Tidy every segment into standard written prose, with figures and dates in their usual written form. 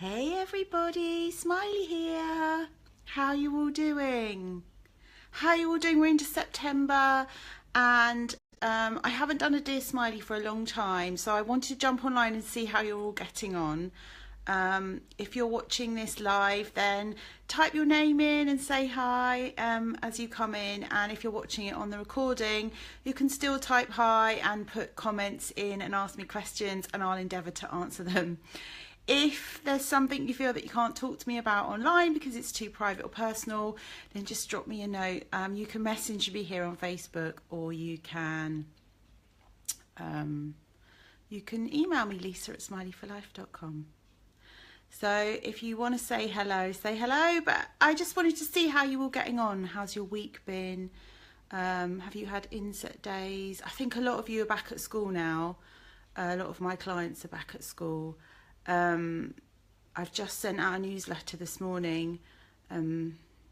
Hey everybody, Smiley here. How are you all doing? We're into September and I haven't done a Dear Smiley for a long time, so I wanted to jump online and see how you're all getting on. If you're watching this live, then type your name in and say hi as you come in, and if you're watching it on the recording, you can still type hi and put comments in and ask me questions, and I'll endeavour to answer them. If there's something you feel that you can't talk to me about online because it's too private or personal, then just drop me a note. You can message me here on Facebook, or you can email me, lisa@smileyforlife.com. So if you want to say hello, say hello. But I just wanted to see how you all getting on. How's your week been? Have you had inset days? I think a lot of you are back at school now. A lot of my clients are back at school. I've just sent out a newsletter this morning,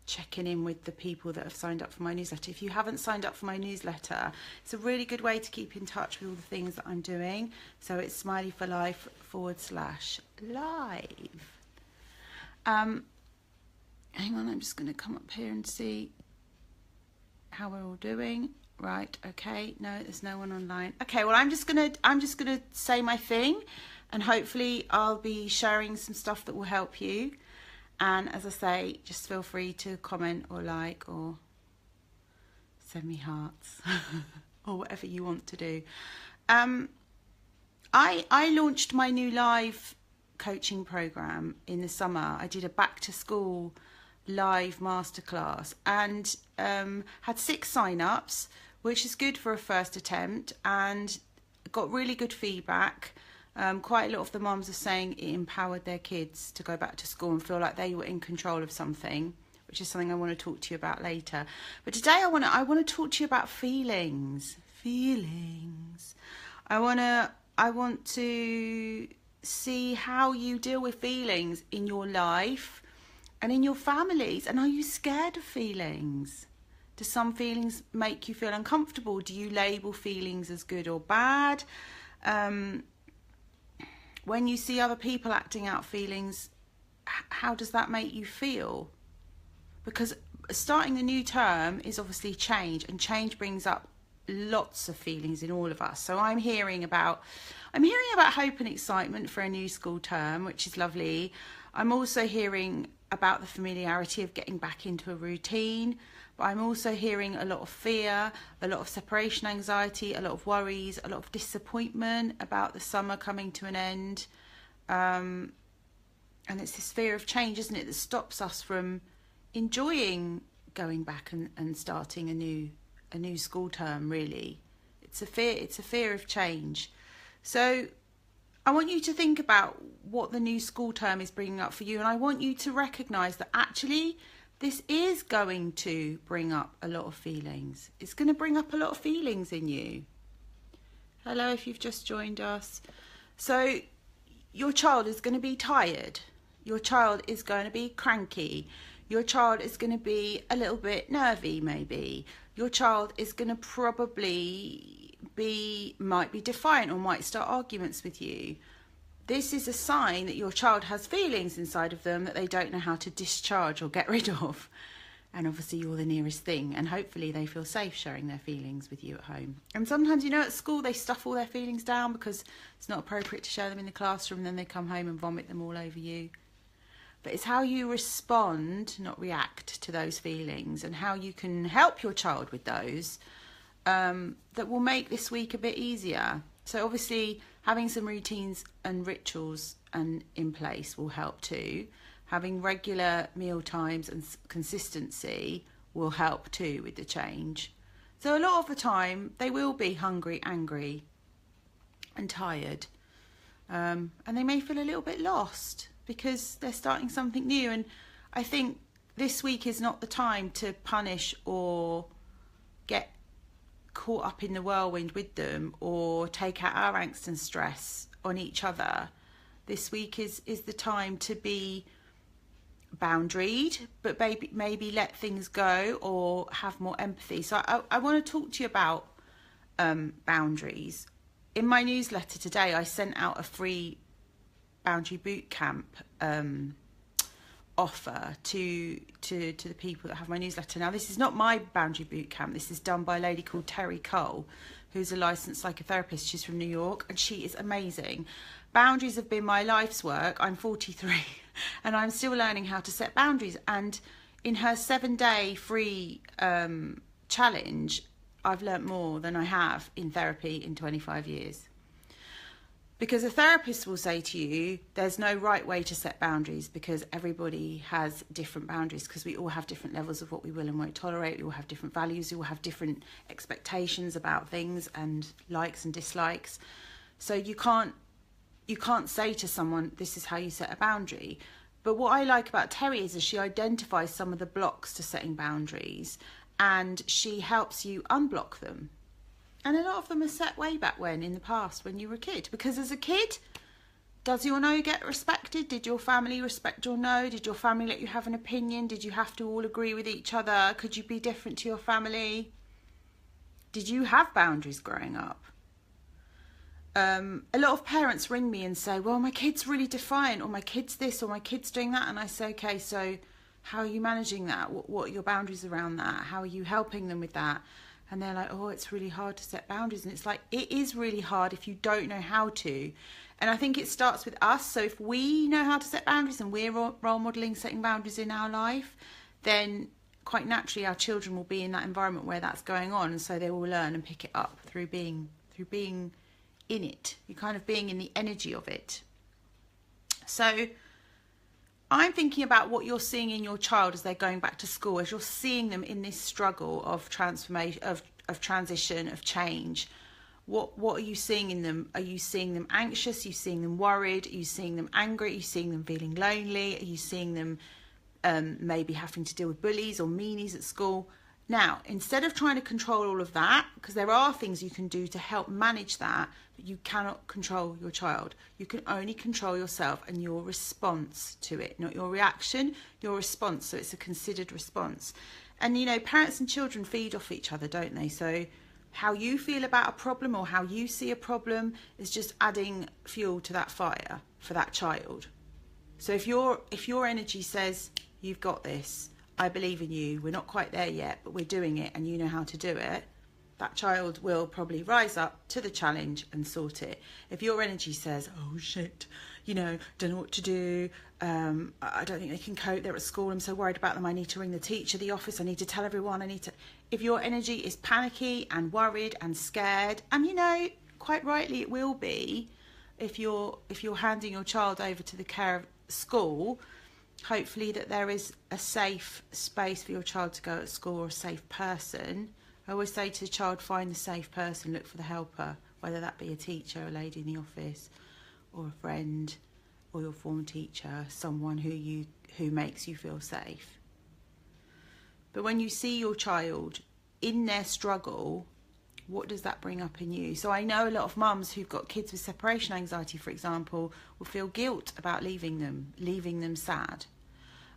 checking in with the people that have signed up for my newsletter. If you haven't signed up for my newsletter, it's a really good way to keep in touch with all the things that I'm doing. So it's smileyforlife.com/live. Hang on, I'm just going to come up here and see how we're all doing. Right, okay, no, there's no one online. Okay, well, I'm just gonna say my thing, and hopefully I'll be sharing some stuff that will help you. And as I say, just feel free to comment or like or send me hearts or whatever you want to do. I launched my new live coaching program in the summer. I did a back to school live masterclass and had 6 sign-ups, which is good for a first attempt, and got really good feedback. Quite a lot of the mums are saying it empowered their kids to go back to school and feel like they were in control of something, which is something I want to talk to you about later. But today I want to talk to you about feelings. I want to see how you deal with feelings in your life and in your families. And are you scared of feelings? Do some feelings make you feel uncomfortable? Do you label feelings as good or bad? When you see other people acting out feelings, how does that make you feel? Because starting a new term is obviously change, and change brings up lots of feelings in all of us. So I'm hearing about hope and excitement for a new school term, which is lovely. I'm also hearing about the familiarity of getting back into a routine, but I'm also hearing a lot of fear, a lot of separation anxiety, a lot of worries, a lot of disappointment about the summer coming to an end. And it's this fear of change, isn't it, that stops us from enjoying going back and starting a new school term, really. It's a fear of change. So I want you to think about what the new school term is bringing up for you, and I want you to recognise that actually this is going to bring up a lot of feelings. It's going to bring up a lot of feelings in you. Hello, if you've just joined us. So your child is going to be tired. Your child is going to be cranky. Your child is going to be a little bit nervy, maybe. Your child is going to probably might be defiant or might start arguments with you. This is a sign that your child has feelings inside of them that they don't know how to discharge or get rid of. And obviously you're the nearest thing, and hopefully they feel safe sharing their feelings with you at home. And sometimes, at school they stuff all their feelings down because it's not appropriate to share them in the classroom, and then they come home and vomit them all over you. But it's how you respond, not react, to those feelings, and how you can help your child with those that will make this week a bit easier. So obviously having some routines and rituals in place will help too. Having regular meal times and consistency will help too with the change. So a lot of the time they will be hungry, angry and tired, and they may feel a little bit lost because they're starting something new. And I think this week is not the time to punish or get caught up in the whirlwind with them or take out our angst and stress on each other. This week is the time to be boundaried, but maybe let things go or have more empathy. So I want to talk to you about boundaries. In my newsletter today, I sent out a free boundary boot camp offer to the people that have my newsletter. Now, this is not my boundary boot camp. This is done by a lady called Terry Cole, who's a licensed psychotherapist. She's from New York, and she is amazing. Boundaries have been my life's work. I'm 43 and I'm still learning how to set boundaries. And in her 7-day free challenge, I've learnt more than I have in therapy in 25 years. Because a therapist will say to you, there's no right way to set boundaries, because everybody has different boundaries, because we all have different levels of what we will and won't tolerate. We all have different values. We all have different expectations about things and likes and dislikes. So you can't say to someone, this is how you set a boundary. But what I like about Terry is that she identifies some of the blocks to setting boundaries, and she helps you unblock them. And a lot of them are set way back when, in the past, when you were a kid. Because as a kid, does your no get respected? Did your family respect your no? Did your family let you have an opinion? Did you have to all agree with each other? Could you be different to your family? Did you have boundaries growing up? A lot of parents ring me and say, well, my kid's really defiant, or my kid's this, or my kid's doing that. And I say, okay, so how are you managing that? What are your boundaries around that? How are you helping them with that? And they're like, oh, it's really hard to set boundaries. And it's like, it is really hard if you don't know how to. And I think it starts with us. So if we know how to set boundaries and we're role modelling setting boundaries in our life, then quite naturally our children will be in that environment where that's going on. And so they will learn and pick it up through being in it. You're kind of being in the energy of it. So I'm thinking about what you're seeing in your child as they're going back to school, as you're seeing them in this struggle of transformation, of transition, of change. What are you seeing in them? Are you seeing them anxious? Are you seeing them worried? Are you seeing them angry? Are you seeing them feeling lonely? Are you seeing them maybe having to deal with bullies or meanies at school? Now, instead of trying to control all of that, because there are things you can do to help manage that, but you cannot control your child. You can only control yourself and your response to it, not your reaction, your response. So it's a considered response. And, you know, parents and children feed off each other, don't they? So how you feel about a problem or how you see a problem is just adding fuel to that fire for that child. So if your energy says, you've got this, I believe in you, we're not quite there yet, but we're doing it and you know how to do it, that child will probably rise up to the challenge and sort it. If your energy says, oh shit, you know, don't know what to do, I don't think they can cope, they're at school, I'm so worried about them, I need to ring the teacher, the office, I need to tell everyone, if your energy is panicky and worried and scared, and you know, quite rightly it will be, if you're handing your child over to the care of school, hopefully that there is a safe space for your child to go at school, or a safe person. I always say to the child, find the safe person, look for the helper, whether that be a teacher, a lady in the office, or a friend, or your former teacher, someone who makes you feel safe. But when you see your child in their struggle, what does that bring up in you? So I know a lot of mums who've got kids with separation anxiety, for example, will feel guilt about leaving them sad.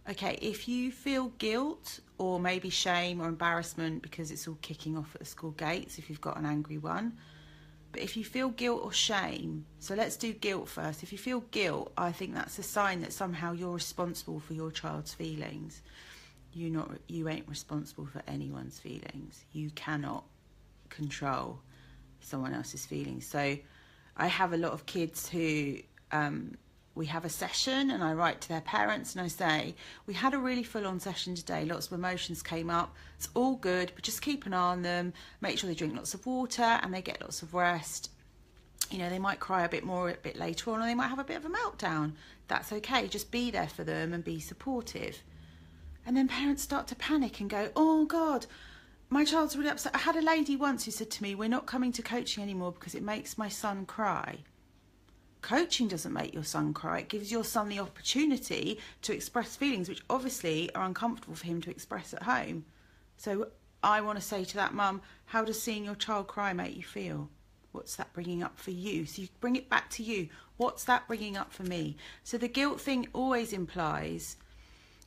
Okay, if you feel guilt or maybe shame or embarrassment because it's all kicking off at the school gates if you've got an angry one, but if you feel guilt or shame, so let's do guilt first. If you feel guilt, I think that's a sign that somehow you're responsible for your child's feelings. You ain't responsible for anyone's feelings. You cannot control someone else's feelings. So I have a lot of kids who we have a session and I write to their parents and I say, we had a really full-on session today, lots of emotions came up, it's all good, but just keep an eye on them, make sure they drink lots of water and they get lots of rest. You know, they might cry a bit more a bit later on, or they might have a bit of a meltdown. That's okay, just be there for them and be supportive. And then parents start to panic and go, oh God, my child's really upset. I had a lady once who said to me, we're not coming to coaching anymore because it makes my son cry. Coaching doesn't make your son cry. It gives your son the opportunity to express feelings which obviously are uncomfortable for him to express at home. So I want to say to that mum, how does seeing your child cry make you feel? What's that bringing up for you? So you bring it back to you. What's that bringing up for me? So the guilt thing always implies,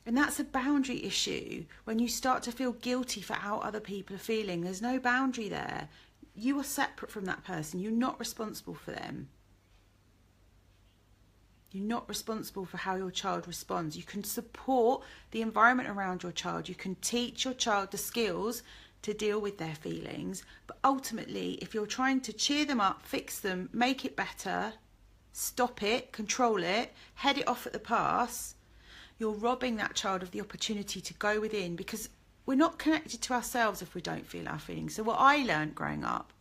and that's a boundary issue. When you start to feel guilty for how other people are feeling, there's no boundary there. You are separate from that person. You're not responsible for them. You're not responsible for how your child responds. You can support the environment around your child. You can teach your child the skills to deal with their feelings. But ultimately, if you're trying to cheer them up, fix them, make it better, stop it, control it, head it off at the pass, you're robbing that child of the opportunity to go within, because we're not connected to ourselves if we don't feel our feelings. So what I learned growing up,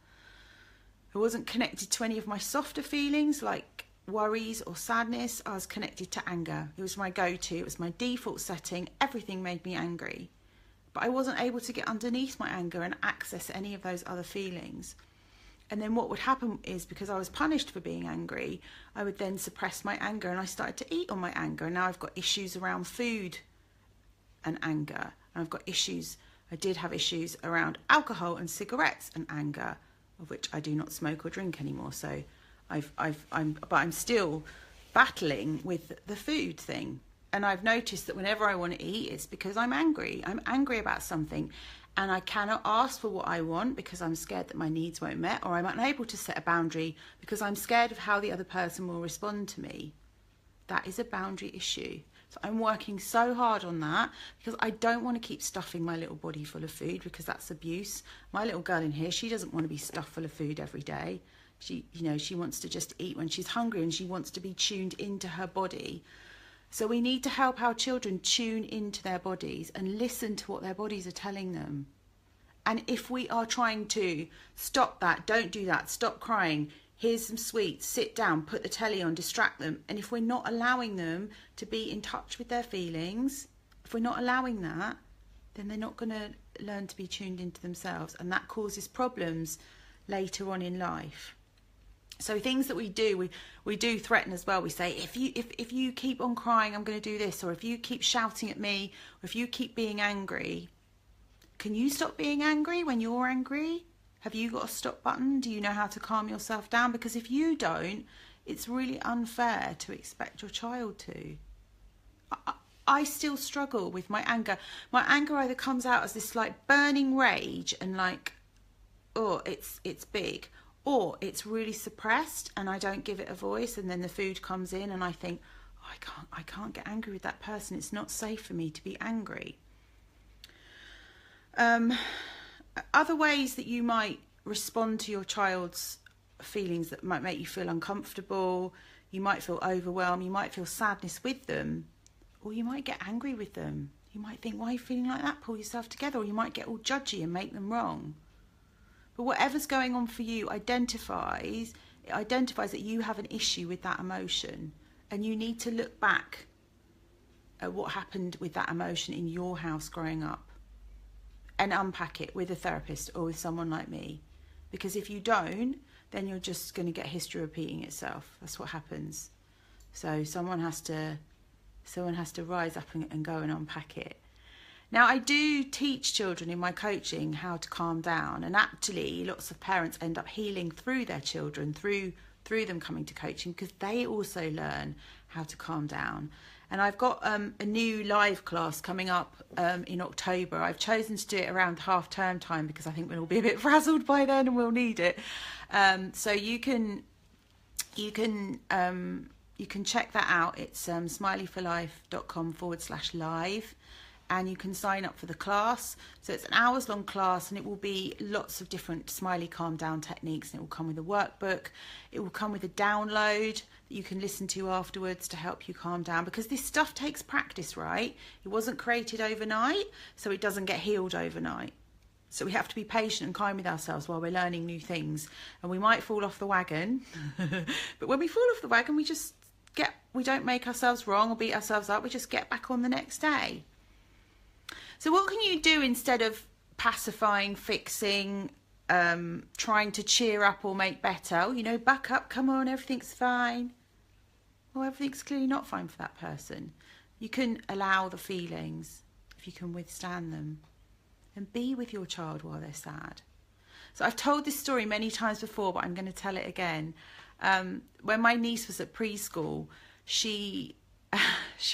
I wasn't connected to any of my softer feelings like worries or sadness. I was connected to anger. It was my go-to. It was my default setting. Everything made me angry. But I wasn't able to get underneath my anger and access any of those other feelings. And then what would happen is, because I was punished for being angry, I would then suppress my anger, and I started to eat on my anger. And now I've got issues around food and anger. And I've got issues, I did have issues around alcohol and cigarettes and anger, of which I do not smoke or drink anymore. So I'm still battling with the food thing. And I've noticed that whenever I want to eat, it's because I'm angry. I'm angry about something, and I cannot ask for what I want because I'm scared that my needs won't met, or I'm unable to set a boundary because I'm scared of how the other person will respond to me. That is a boundary issue. So I'm working so hard on that, because I don't want to keep stuffing my little body full of food, because that's abuse. My little girl in here, she doesn't want to be stuffed full of food every day. She wants to just eat when she's hungry, and she wants to be tuned into her body. So we need to help our children tune into their bodies and listen to what their bodies are telling them. And if we are trying to stop that, don't do that, stop crying, here's some sweets, sit down, put the telly on, distract them. And if we're not allowing them to be in touch with their feelings, if we're not allowing that, then they're not going to learn to be tuned into themselves. And that causes problems later on in life. So things that we do threaten as well. We say, if you keep on crying, I'm going to do this. Or if you keep shouting at me, or if you keep being angry, can you stop being angry when you're angry? Have you got a stop button? Do you know how to calm yourself down? Because if you don't, it's really unfair to expect your child to. I still struggle with my anger. My anger either comes out as this like burning rage and like, oh, it's big, or it's really suppressed and I don't give it a voice, and then the food comes in and I think, oh, I can't get angry with that person. It's not safe for me to be angry. Other ways that you might respond to your child's feelings that might make you feel uncomfortable, you might feel overwhelmed, you might feel sadness with them, or you might get angry with them. You might think, why are you feeling like that? Pull yourself together. Or you might get all judgy and make them wrong. But whatever's going on for you identifies that you have an issue with that emotion, and you need to look back at what happened with that emotion in your house growing up and unpack it with a therapist or with someone like me. Because if you don't, then you're just going to get history repeating itself. That's what happens. So someone has to rise up and go and unpack it. Now, I do teach children in my coaching how to calm down, and actually lots of parents end up healing through their children, through them coming to coaching, because they also learn how to calm down. And I've got a new live class coming up in October. I've chosen to do it around half-term time because I think we'll all be a bit frazzled by then and we'll need it. So you can check that out. It's smileyforlife.com/live. And you can sign up for the class. So it's an hours-long class, and it will be lots of different Smiley calm down techniques. And it will come with a workbook. It will come with a download that you can listen to afterwards to help you calm down. Because this stuff takes practice, right? It wasn't created overnight, so it doesn't get healed overnight. So we have to be patient and kind with ourselves while we're learning new things. And we might fall off the wagon. But when we fall off the wagon, we don't make ourselves wrong or beat ourselves up. We just get back on the next day. So what can you do instead of pacifying, fixing, trying to cheer up or make better? Oh, back up, come on, everything's fine. Well, everything's clearly not fine for that person. You can allow the feelings if you can withstand them, and be with your child while they're sad. So I've told this story many times before, but I'm going to tell it again. When my niece was at preschool, she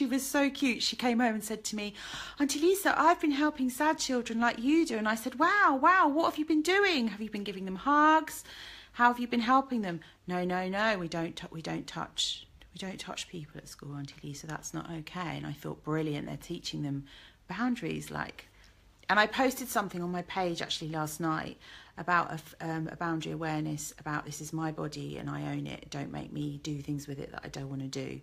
was so cute. She came home and said to me, Auntie Lisa, I've been helping sad children like you do. And I said, wow, what have you been doing? Have you been giving them hugs? How have you been helping them? No, we don't touch. We don't touch people at school, Auntie Lisa, that's not okay. And I thought, brilliant, they're teaching them boundaries. Like, and I posted something on my page actually last night about a boundary awareness about this is my body and I own it. Don't make me do things with it that I don't want to do.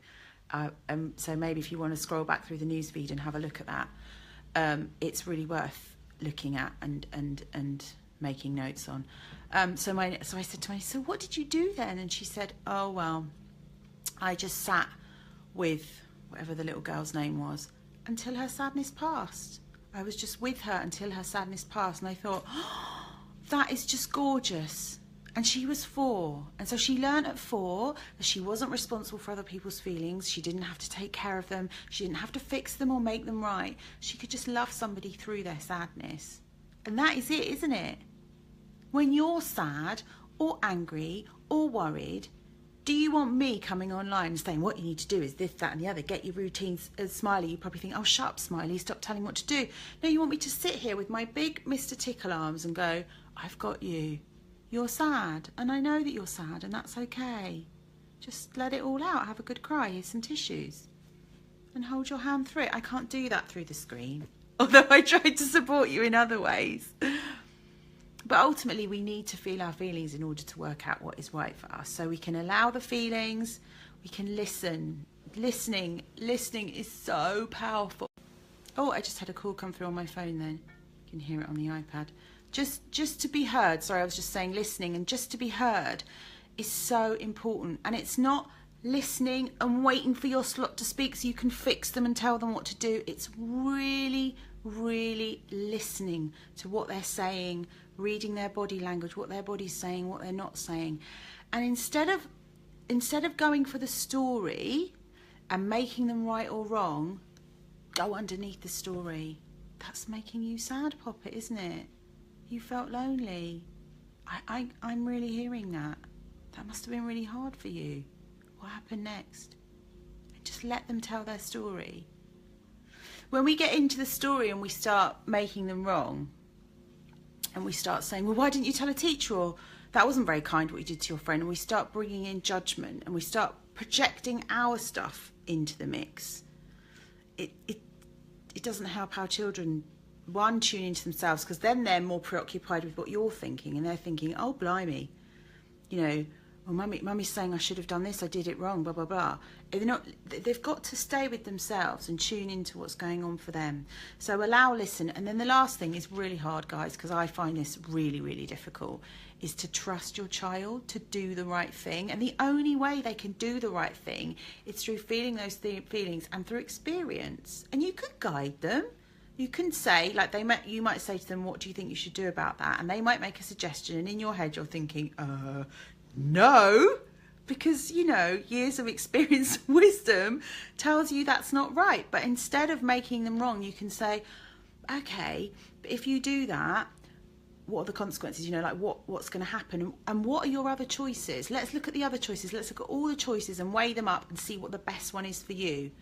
So maybe if you want to scroll back through the newsfeed and have a look at that, it's really worth looking at and making notes on. So I said to her, so what did you do then? And she said, oh, well, I just sat with whatever the little girl's name was until her sadness passed. I was just with her until her sadness passed. And I thought, oh, that is just gorgeous. And she was 4. And so she learned at 4 that she wasn't responsible for other people's feelings. She didn't have to take care of them. She didn't have to fix them or make them right. She could just love somebody through their sadness. And that is it, isn't it? When you're sad or angry or worried, do you want me coming online and saying what you need to do is this, that and the other? Get your routines. As Smiley, you probably think, oh, shut up, Smiley, stop telling me what to do. No, you want me to sit here with my big Mr. Tickle arms and go, I've got you. You're sad, and I know that you're sad, and that's okay. Just let it all out. Have a good cry. Here's some tissues. And hold your hand through it. I can't do that through the screen, although I tried to support you in other ways. But ultimately, we need to feel our feelings in order to work out what is right for us. So we can allow the feelings, we can listen. Listening is so powerful. Oh, I just had a call come through on my phone then. You can hear it on the iPad. Just to be heard. Sorry, I was just saying listening, and just to be heard is so important. And it's not listening and waiting for your slot to speak so you can fix them and tell them what to do. It's really, really listening to what they're saying, reading their body language, what their body's saying, what they're not saying. And instead of going for the story and making them right or wrong, go underneath the story. That's making you sad, Poppet, isn't it? You felt lonely. I'm really hearing that. That must have been really hard for you. What happened next? And just let them tell their story. When we get into the story and we start making them wrong, and we start saying, well, why didn't you tell a teacher? Or that wasn't very kind what you did to your friend. And we start bringing in judgment and we start projecting our stuff into the mix. It doesn't help our children, one, tune into themselves, because then they're more preoccupied with what you're thinking, and they're thinking, oh, blimey, you know, well, mummy's saying I should have done this, I did it wrong, blah, blah, blah. They've got to stay with themselves and tune into what's going on for them. So allow, listen. And then the last thing is really hard, guys, because I find this really, really difficult, is to trust your child to do the right thing. And the only way they can do the right thing is through feeling those feelings and through experience. And you could guide them. You can say, like, you might say to them, what do you think you should do about that? And they might make a suggestion, and in your head you're thinking, no, because, you know, years of experience and wisdom tells you that's not right. But instead of making them wrong, you can say, okay, but if you do that, what are the consequences? You know, like what's going to happen? And what are your other choices? Let's look at the other choices. Let's look at all the choices and weigh them up and see what the best one is for you.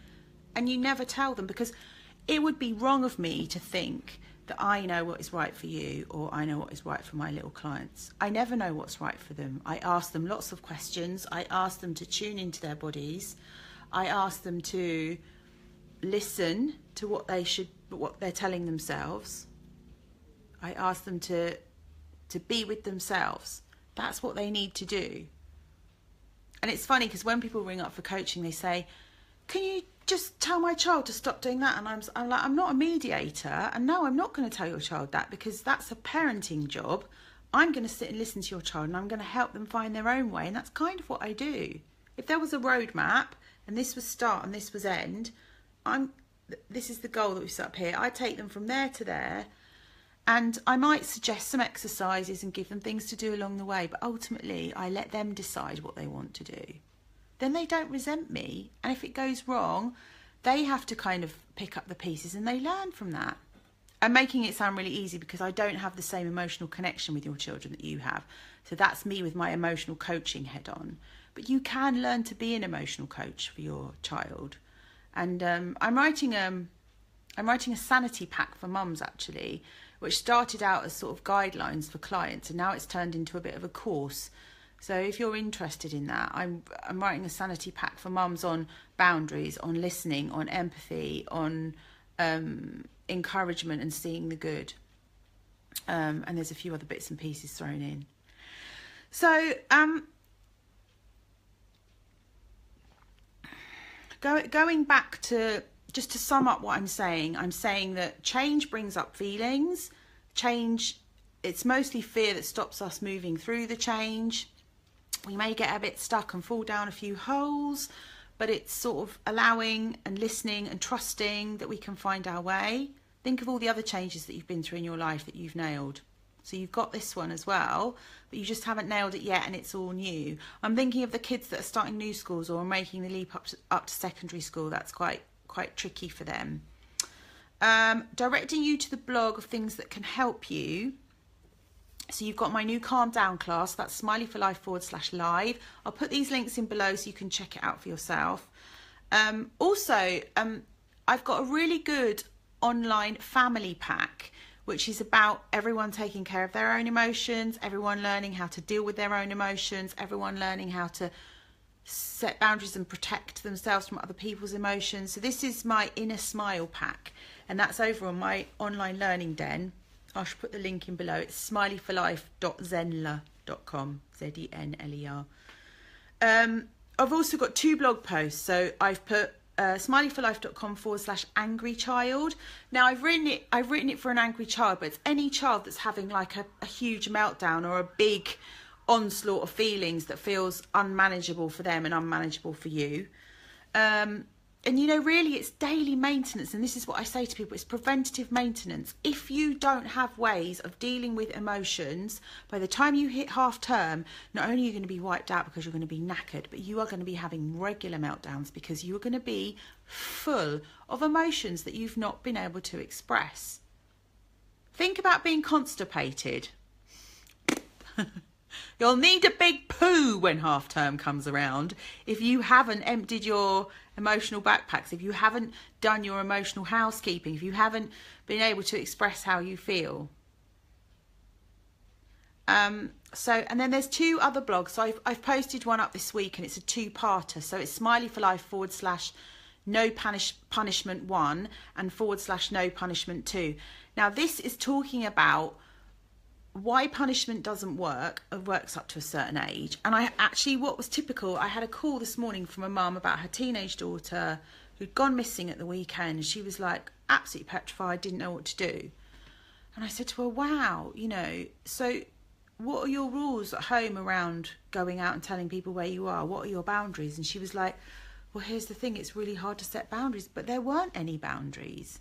And you never tell them, because it would be wrong of me to think that I know what is right for you, or I know what is right for my little clients. I never know what's right for them. I ask them lots of questions. I ask them to tune into their bodies. I ask them to listen to what they're telling themselves. I ask them to be with themselves. That's what they need to do. And it's funny, because when people ring up for coaching, they say, can you just tell my child to stop doing that? And I'm like, I'm not a mediator, and no, I'm not going to tell your child that, because that's a parenting job. I'm going to sit and listen to your child, and I'm going to help them find their own way. And that's kind of what I do. If there was a roadmap and this was start and this was end, this is the goal that we've set up here. I take them from there to there, and I might suggest some exercises and give them things to do along the way, but ultimately I let them decide what they want to do. Then they don't resent me, and if it goes wrong, they have to kind of pick up the pieces and they learn from that. I'm making it sound really easy because I don't have the same emotional connection with your children that you have. So that's me with my emotional coaching head on. But you can learn to be an emotional coach for your child. And I'm writing a sanity pack for mums, actually, which started out as sort of guidelines for clients, and now it's turned into a bit of a course So if you're interested in that, I'm writing a sanity pack for mums on boundaries, on listening, on empathy, on encouragement and seeing the good. And there's a few other bits and pieces thrown in. So going back to, just to sum up what I'm saying that change brings up feelings. Change, it's mostly fear that stops us moving through the change. We may get a bit stuck and fall down a few holes, but it's sort of allowing and listening and trusting that we can find our way. Think of all the other changes that you've been through in your life that you've nailed. So you've got this one as well, but you just haven't nailed it yet and it's all new. I'm thinking of the kids that are starting new schools or are making the leap up to secondary school. That's quite tricky for them. Directing you to the blog of things that can help you. So you've got my new Calm Down class, that's smileyforlife.com/live. I'll put these links in below so you can check it out for yourself. Also, I've got a really good online family pack, which is about everyone taking care of their own emotions, everyone learning how to deal with their own emotions, everyone learning how to set boundaries and protect themselves from other people's emotions. So this is my Inner Smile pack, and that's over on my online learning den. I should put the link in below. It's smileyforlife.zenler.com, Zenler. I've also got 2 blog posts. So I've put smileyforlife.com/angry child. Now I've written it for an angry child, but it's any child that's having like a huge meltdown or a big onslaught of feelings that feels unmanageable for them and unmanageable for you. And you know, really it's daily maintenance, and this is what I say to people, it's preventative maintenance. If you don't have ways of dealing with emotions, by the time you hit half term, not only are you going to be wiped out because you're going to be knackered, but you are going to be having regular meltdowns because you are going to be full of emotions that you've not been able to express. Think about being constipated. You'll need a big poo when half term comes around if you haven't emptied your emotional backpacks, if you haven't done your emotional housekeeping, if you haven't been able to express how you feel. And then there's 2 other blogs. So I've posted one up this week and it's a 2-parter. So it's smileyforlife.com/no-punishment-1 and /no-punishment-2. Now this is talking about why punishment doesn't work. It works up to a certain age. And I actually, what was typical, I had a call this morning from a mum about her teenage daughter who'd gone missing at the weekend. She was like absolutely petrified, didn't know what to do. And I said to her, wow, you know, so what are your rules at home around going out and telling people where you are? What are your boundaries? And she was like, well, here's the thing, it's really hard to set boundaries. But there weren't any boundaries.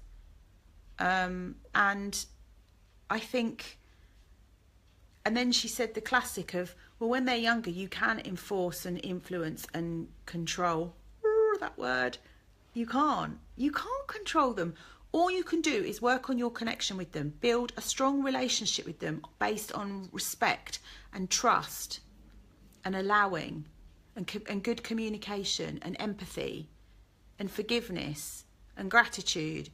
And I think... And then she said the classic of, well, when they're younger, you can enforce and influence and control. That word. You can't control them. All you can do is work on your connection with them, build a strong relationship with them based on respect and trust and allowing and good communication and empathy and forgiveness and gratitude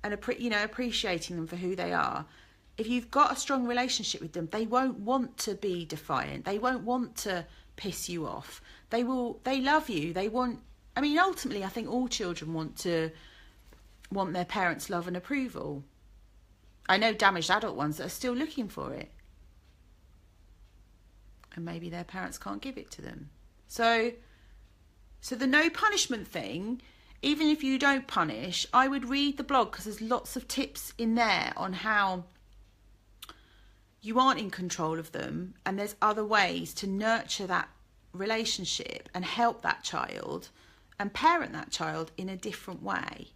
and appreciating them for who they are. If you've got a strong relationship with them, they won't want to be defiant. They won't want to piss you off. They love you. Ultimately, I think all children want their parents' love and approval. I know damaged adult ones that are still looking for it. And maybe their parents can't give it to them. So the no punishment thing, even if you don't punish, I would read the blog because there's lots of tips in there on how you aren't in control of them, and there's other ways to nurture that relationship and help that child and parent that child in a different way.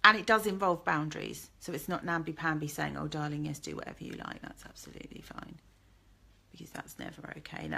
And it does involve boundaries. So it's not namby-pamby saying, oh, darling, yes, do whatever you like. That's absolutely fine. Because that's never okay.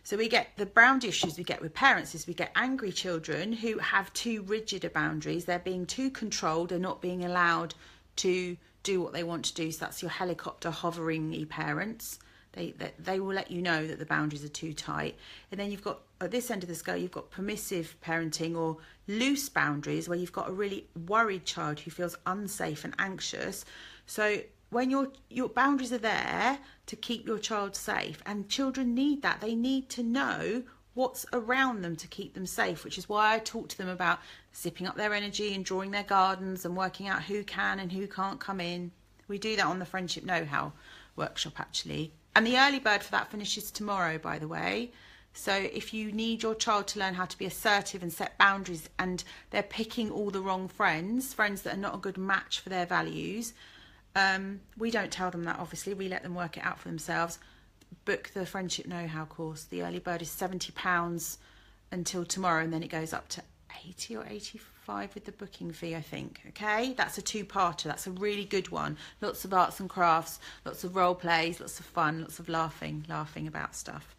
So we get the boundary issues we get with parents is we get angry children who have too rigid boundaries. They're being too controlled and not being allowed to do what they want to do. So that's your helicopter hovering parents. They will let you know that the boundaries are too tight. And then you've got, at this end of the scale, you've got permissive parenting or loose boundaries where you've got a really worried child who feels unsafe and anxious. So when your boundaries are there to keep your child safe, and children need that. They need to know what's around them to keep them safe, which is why I talk to them about zipping up their energy and drawing their gardens and working out who can and who can't come in. We do that on the Friendship Know-How workshop, actually. And the early bird for that finishes tomorrow, by the way. So if you need your child to learn how to be assertive and set boundaries, and they're picking all the wrong friends that are not a good match for their values, we don't tell them that, obviously. We let them work it out for themselves. Book the Friendship Know-How course. The early bird is £70 until tomorrow, and then it goes up to 80 or 85 with the booking fee, I think. Okay, that's a two-parter. That's a really good one. Lots of arts and crafts, lots of role plays, lots of fun, lots of laughing about stuff.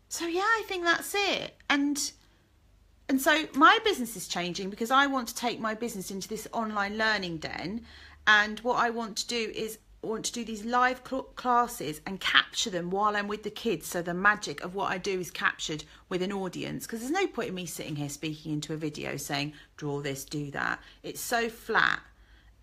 So yeah, I think that's it. And so my business is changing because I want to take my business into this online learning den. And what I want to do is do these live classes and capture them while I'm with the kids. So the magic of what I do is captured with an audience, because there's no point in me sitting here speaking into a video saying, draw this, do that. It's so flat.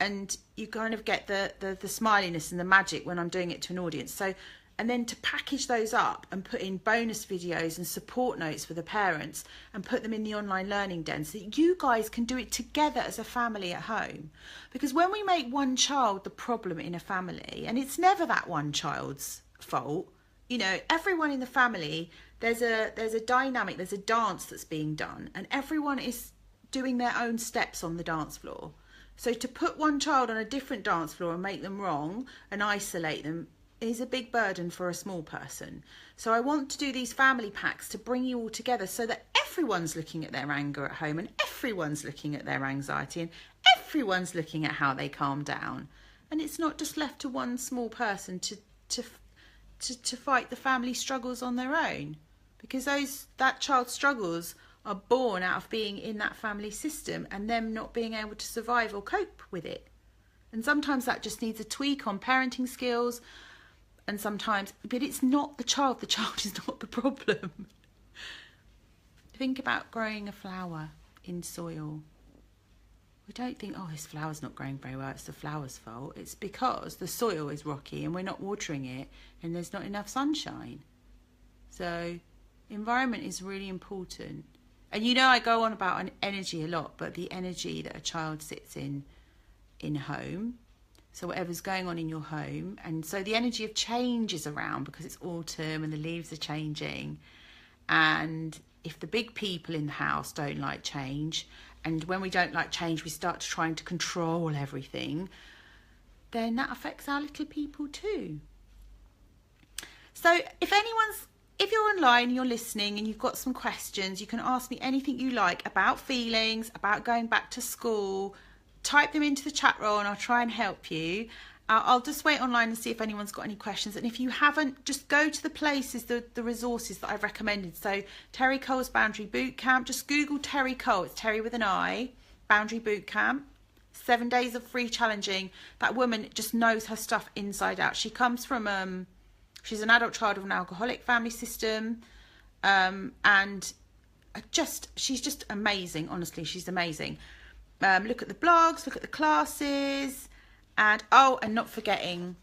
And you kind of get the smiliness and the magic when I'm doing it to an audience. So, and then to package those up and put in bonus videos and support notes for the parents and put them in the online learning den so that you guys can do it together as a family at home. Because when we make one child the problem in a family, and it's never that one child's fault, you know, everyone in the family, there's a dynamic, there's a dance that's being done, and everyone is doing their own steps on the dance floor. So to put one child on a different dance floor and make them wrong and isolate them is a big burden for a small person. So I want to do these family packs to bring you all together so that everyone's looking at their anger at home, and everyone's looking at their anxiety, and everyone's looking at how they calm down. And it's not just left to one small person to fight the family struggles on their own, because that child's struggles are born out of being in that family system and them not being able to survive or cope with it. And sometimes that just needs a tweak on parenting skills. And sometimes, but it's not the child is not the problem. Think about growing a flower in soil. We don't think, oh, this flower's not growing very well, it's the flower's fault. It's because the soil is rocky and we're not watering it and there's not enough sunshine. So environment is really important. And you know, I go on about an energy a lot, but the energy that a child sits in home, so whatever's going on in your home, and so the energy of change is around because it's autumn and the leaves are changing. And if the big people in the house don't like change, and when we don't like change we start trying to control everything, then that affects our little people too. So if you're online and you're listening and you've got some questions, you can ask me anything you like about feelings, about going back to school. Type them into the chat roll and I'll try and help you. I'll just wait online and see if anyone's got any questions. And if you haven't, just go to the places, the resources that I've recommended. So Terry Cole's Boundary Bootcamp. Just Google Terry Cole. It's Terry with an I. Boundary Bootcamp. 7 days of free challenging. That woman just knows her stuff inside out. She comes from, she's an adult child of an alcoholic family system. And she's just amazing. Honestly, she's amazing. Look at the blogs, look at the classes, and not forgetting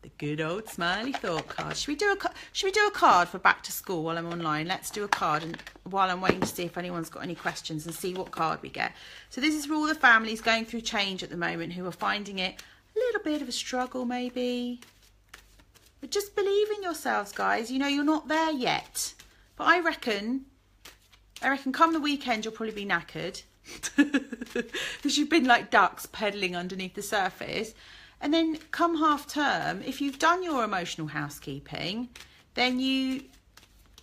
the good old Smiley Thought card. Should we do a card for back to school while I'm online? Let's do a card, and while I'm waiting to see if anyone's got any questions and see what card we get. So this is for all the families going through change at the moment who are finding it a little bit of a struggle maybe. But just believe in yourselves, guys. You know, you're not there yet. But I reckon come the weekend you'll probably be knackered. Because you've been like ducks pedaling underneath the surface. And then come half term, if you've done your emotional housekeeping, then you'll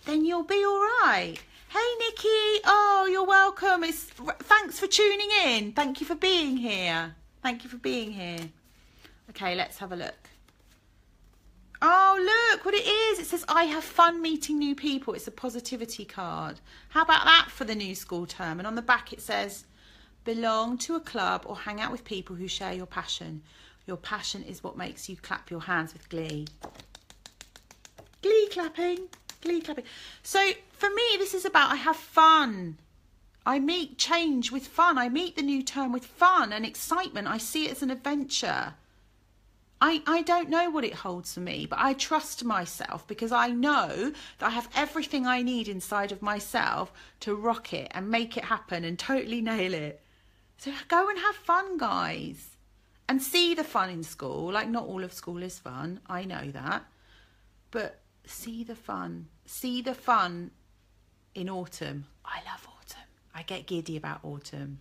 be all right. Hey Nikki, oh, you're welcome. Thanks for tuning in. Thank you for being here. Okay, let's have a look. Oh, look what it is. It says, I have fun meeting new people. It's a positivity card. How about that for the new school term? And on the back it says, belong to a club or hang out with people who share your passion. Your passion is what makes you clap your hands with glee. Glee clapping. So for me, this is about I have fun. I meet change with fun. I meet the new term with fun and excitement. I see it as an adventure. I don't know what it holds for me, but I trust myself because I know that I have everything I need inside of myself to rock it and make it happen and totally nail it. So go and have fun, guys. And see the fun in school. Like, not all of school is fun. I know that. But see the fun. See the fun in autumn. I love autumn. I get giddy about autumn.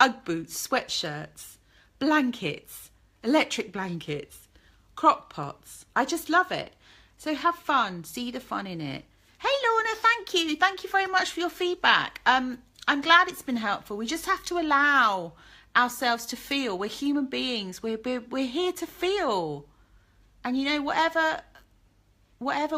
Ugg boots, sweatshirts, blankets, electric blankets, crock pots. I just love it. So have fun. See the fun in it. Hey, Lorna, thank you. Thank you very much for your feedback. I'm glad it's been helpful. We just have to allow ourselves to feel. We're human beings. We're here to feel. And you know, whatever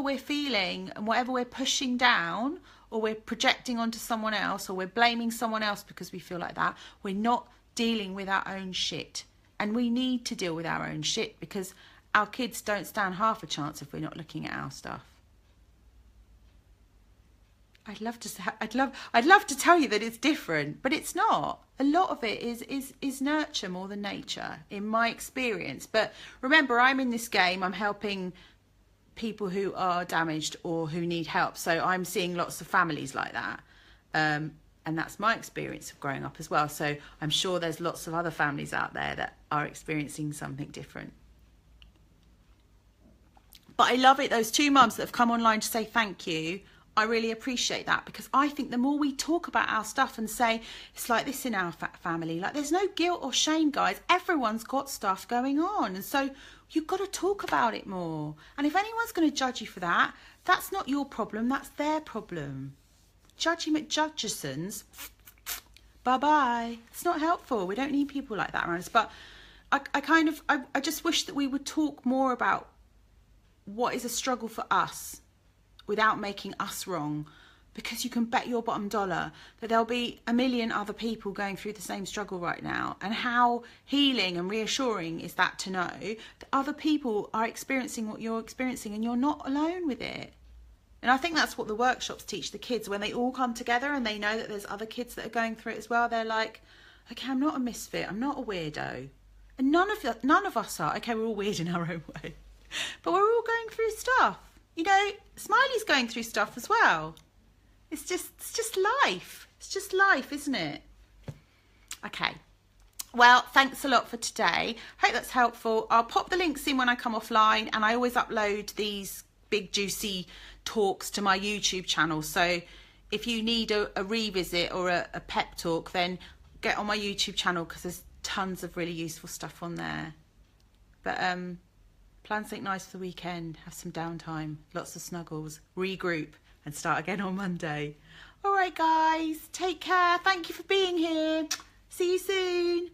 we're feeling and whatever we're pushing down or we're projecting onto someone else or we're blaming someone else because we feel like that, we're not dealing with our own shit. And we need to deal with our own shit because our kids don't stand half a chance if we're not looking at our stuff. I'd love to tell you that it's different, but it's not. A lot of it is nurture more than nature, in my experience. But remember, I'm in this game. I'm helping people who are damaged or who need help. So I'm seeing lots of families like that. And that's my experience of growing up as well. So I'm sure there's lots of other families out there that are experiencing something different. But I love it. Those 2 mums that have come online to say thank you. I really appreciate that because I think the more we talk about our stuff and say it's like this in our family, like there's no guilt or shame, guys. Everyone's got stuff going on. And so you've got to talk about it more. And if anyone's going to judge you for that, that's not your problem. That's their problem. Judgy McJudgesons, bye-bye. It's not helpful. We don't need people like that around us. But I just wish that we would talk more about what is a struggle for us without making us wrong, because you can bet your bottom dollar that there'll be a million other people going through the same struggle right now. And how healing and reassuring is that to know that other people are experiencing what you're experiencing and you're not alone with it. And I think that's what the workshops teach the kids. When they all come together and they know that there's other kids that are going through it as well, they're like, okay, I'm not a misfit, I'm not a weirdo. And none of us are. Okay, we're all weird in our own way. But we're all going through stuff. You know, Smiley's going through stuff as well. It's just life. It's just life, isn't it? Okay. Well, thanks a lot for today. Hope that's helpful. I'll pop the links in when I come offline, and I always upload these big juicy talks to my YouTube channel. So if you need a revisit or a pep talk, then get on my YouTube channel because there's tons of really useful stuff on there. But plan something nice for the weekend. Have some downtime, lots of snuggles, regroup and start again on Monday. All right, guys, take care. Thank you for being here. See you soon.